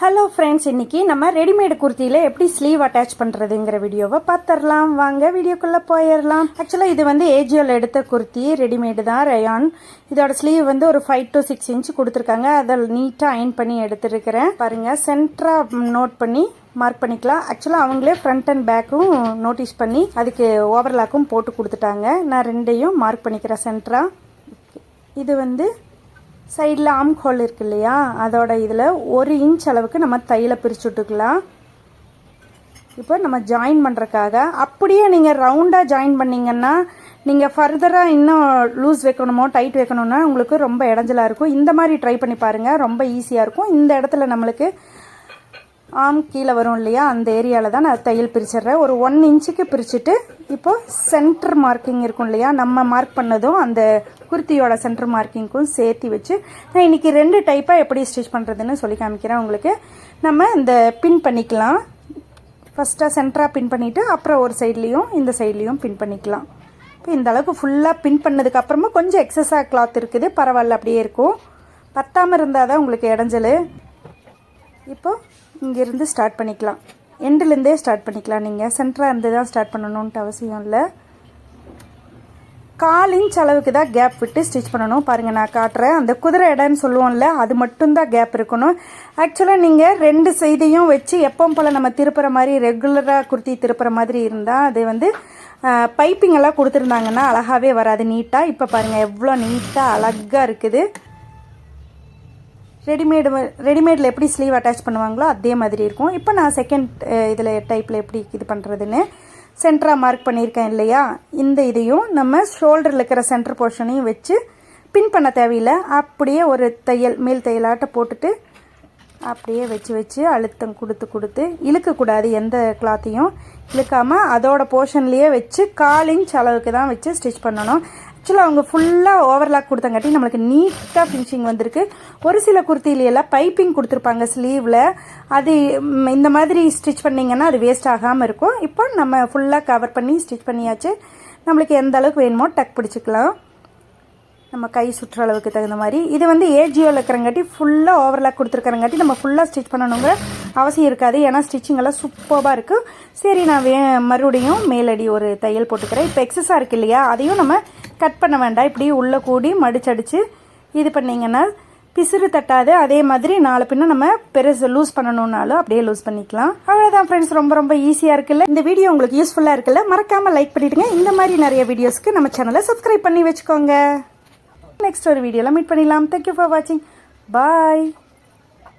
Hello friends, இன்றைக்கி நம்ம readymade குர்த்தியில் எப்படி ஸ்லீவ் அட்டாச் பண்ணுறதுங்கிற வீடியோவை பார்த்துடலாம். வாங்க வீடியோக்குள்ளே போயிடலாம். ஆக்சுவலாக இது வந்து ஏஜியோவில் எடுத்த குர்த்தி, ரெடிமேடு தான், ரயான். இதோட ஸ்லீவ் வந்து ஒரு 5 to 6 இன்ச் கொடுத்துருக்காங்க. அதை நீட்டாக அயன் பண்ணி எடுத்துருக்கிறேன். பாருங்கள், சென்டராக நோட் பண்ணி மார்க் பண்ணிக்கலாம். ஆக்சுவலாக அவங்களே ஃப்ரண்ட் அண்ட் பேக்கும் நோட்டீஸ் பண்ணி அதுக்கு ஓவர்லாக்கும் போட்டு கொடுத்துட்டாங்க. நான் ரெண்டையும் மார்க் பண்ணிக்கிறேன் சென்டராக. இது வந்து சைடில் ஆம் ஹோல் இருக்கு இல்லையா, அதோட இதில் 1 இன்ச் அளவுக்கு நம்ம தையலை பிரித்து விட்டுக்கலாம். இப்போ நம்ம ஜாயின் பண்ணுறக்காக அப்படியே நீங்கள் ரவுண்டாக ஜாயின் பண்ணிங்கன்னா நீங்கள் ஃபர்தராக இன்னும் லூஸ் வைக்கணுமோ டைட் வைக்கணும்னா உங்களுக்கு ரொம்ப இடைஞ்சலாக இருக்கும். இந்த மாதிரி ட்ரை பண்ணி பாருங்கள், ரொம்ப ஈஸியாக இருக்கும். இந்த இடத்துல நம்மளுக்கு ஆம் கீழே வரும் இல்லையா, அந்த ஏரியாவில் தான் நான் தையல் பிரிச்சிடுறேன். ஒரு 1 இன்ச்சுக்கு பிரிச்சுட்டு இப்போது சென்டர் மார்க்கிங் இருக்கும் இல்லையா, நம்ம மார்க் பண்ணதும் அந்த குர்த்தியோட சென்டர் மார்க்கிங்க்கும் சேர்த்து வச்சு நான் இன்றைக்கி 2 டைப்பாக எப்படி ஸ்டிச் பண்ணுறதுன்னு சொல்லி காமிக்கிறேன் உங்களுக்கு. நம்ம இந்த பின் பண்ணிக்கலாம். ஃபஸ்ட்டாக சென்டராக பின் பண்ணிவிட்டு அப்புறம் ஒரு சைட்லேயும் இந்த சைட்லேயும் பின் பண்ணிக்கலாம். இப்போ இந்த அளவுக்கு ஃபுல்லாக பின் பண்ணதுக்கப்புறமா கொஞ்சம் எக்ஸஸாக கிளாத் இருக்குது, பரவாயில்ல, அப்படியே இருக்கும். பத்தாமல் இருந்தால் தான் உங்களுக்கு இடைஞ்சல். இப்போது இங்கேருந்து ஸ்டார்ட் பண்ணிக்கலாம், எண்டுலேருந்தே ஸ்டார்ட் பண்ணிக்கலாம். நீங்கள் சென்டராக இருந்து தான் ஸ்டார்ட் பண்ணணுன்ட்டு அவசியம் இல்லை. 1/4 இன்ச் அளவுக்கு தான் கேப் விட்டு ஸ்டிச் பண்ணணும். பாருங்கள், நான் காட்டுறேன். அந்த குதிரை இடம்னு சொல்லுவோம்ல, அது மட்டும்தான் கேப் இருக்கணும். ஆக்சுவலாக நீங்கள் 2 சைடையும் வச்சு எப்பவும் போல் நம்ம திருப்புற மாதிரி ரெகுலராக குர்த்தி திருப்புற மாதிரி இருந்தால் அது வந்து பைப்பிங் எல்லாம் கொடுத்துருந்தாங்கன்னா அழகாகவே வராது நீட்டாக. இப்போ பாருங்கள் எவ்வளோ நீட்டாக அழகாக இருக்குது. ரெடிமேடில் எப்படி ஸ்லீவ் அட்டாச் பண்ணுவாங்களோ அதே மாதிரி இருக்கும். இப்போ நான் செகண்ட் இதில் டைப்பில் எப்படி இது பண்ணுறதுன்னு சென்டராக மார்க் பண்ணியிருக்கேன் இல்லையா, இந்த இதையும் நம்ம ஷோல்டரில் இருக்கிற சென்டர் போர்ஷனையும் வச்சு பின் பண்ண தேவையில்லை. அப்படியே ஒரு தையல் மேல் தையலாட்ட போட்டுட்டு அப்படியே வச்சு அழுத்தம் கொடுத்து இழுக்கக்கூடாது. எந்த கிளாத்தையும் இழுக்காமல் அதோட போர்ஷன்லேயே வச்சு 1/4 இன்ச் அளவுக்கு தான் வச்சு ஸ்டிச் பண்ணணும். ஆக்சுவலாக அவங்க ஃபுல்லாக ஓவர்லாக் கொடுத்தங்காட்டி நம்மளுக்கு நீட்டாக ஃபினிஷிங் வந்திருக்கு. ஒரு சில குர்த்தியிலெல்லாம் பைப்பிங் கொடுத்துருப்பாங்க ஸ்லீவில், அது இந்த மாதிரி ஸ்டிச் பண்ணிங்கன்னா அது வேஸ்ட் ஆகாமல் இருக்கும். இப்போ நம்ம ஃபுல்லாக கவர் பண்ணி ஸ்டிச் பண்ணியாச்சு. நம்மளுக்கு எந்த அளவுக்கு வேணுமோ டக் பிடிச்சிக்கலாம், நம்ம கை சுற்றுற அளவுக்கு தகுந்த மாதிரி. இது வந்து ஏஜியோவில் இருக்கிறங்காட்டி ஃபுல்லாக ஓவர்லாக் கொடுத்துருக்கறங்காட்டி நம்ம ஃபுல்லாக ஸ்டிச் பண்ணணுங்கிற அவசியம் இருக்காது. ஏன்னா ஸ்டிச்சிங் எல்லாம் சூப்பராக இருக்குது. சரி, நான் மறுபடியும் மேலடி ஒரு தையல் போட்டுக்கிறேன். இப்போ எக்ஸஸாக இருக்குது இல்லையா, அதையும் நம்ம கட் பண்ண வேண்டாம். இப்படி உள்ளே கூடி மடிச்சடிச்சு இது பண்ணிங்கன்னா பிசுறு தட்டாது. அதே மாதிரி 4 பின்னும் நம்ம பெருசு லூஸ் பண்ணணுன்னாலும் அப்படியே லூஸ் பண்ணிக்கலாம். அவ்வளோதான் ஃப்ரெண்ட்ஸ், ரொம்ப ஈஸியாக இருக்குல்ல. இந்த வீடியோ உங்களுக்கு யூஸ்ஃபுல்லாக இருக்குல்ல, மறக்காமல் லைக் பண்ணிவிடுங்க. இந்த மாதிரி நிறைய வீடியோஸ்க்கு நம்ம சேனலை சப்ஸ்கிரைப் பண்ணி வச்சுக்கோங்க. நெக்ஸ்ட் ஒரு வீடியோவில் மீட் பண்ணிடலாம். தேங்க்யூ ஃபார் வாட்சிங். பாய்.